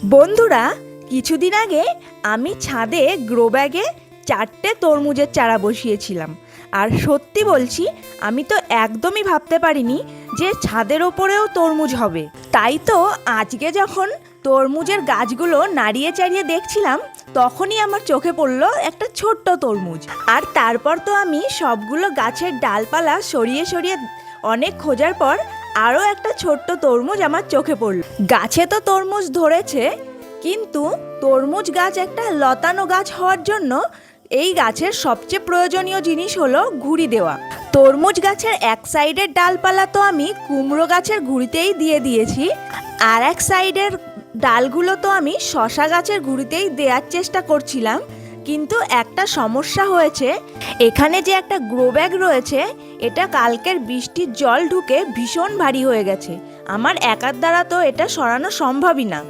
বন্ধুরা, কিছুদিন আগে আমি ছাদে গ্রো ব্যাগে 4টে তরমুজের চারা বসিয়েছিলাম। আর সত্যি বলছি, আমি তো একদমই ভাবতে পারিনি যে ছাদের ওপরেও তরমুজ হবে। তাই তো আজকে যখন তরমুজের গাছগুলো নাড়িয়ে চাড়িয়ে দেখছিলাম, তখনই আমার চোখে পড়লো একটা ছোট্ট তরমুজ। আর তারপর তো আমি সবগুলো গাছের ডালপালা সরিয়ে সরিয়ে অনেক খোঁজার পর আরও একটা ছোট্ট তরমুজ আমার চোখে পড়ল। গাছে তো তরমুজ ধরেছে, কিন্তু তরমুজ গাছ একটা লতানো গাছ হওয়ার জন্য এই গাছের সবচেয়ে প্রয়োজনীয় জিনিস হলো ঘুড়ি দেওয়া। তরমুজ গাছের এক সাইডের ডালপালা তো আমি কুমড়ো গাছের ঘুড়িতেই দিয়ে দিয়েছি, আর এক সাইডের ডালগুলো তো আমি শশা গাছের ঘুড়িতেই দেওয়ার চেষ্টা করছিলাম। কিন্তু একটা সমস্যা হয়েছে, এখানে যে একটা গ্রো ব্যাগ রয়েছে, এটা কালকের বৃষ্টির জল ঢুকে ভীষণ ভারী হয়ে গেছে। আমার একার দ্বারা তো এটা সরানো সম্ভবই না।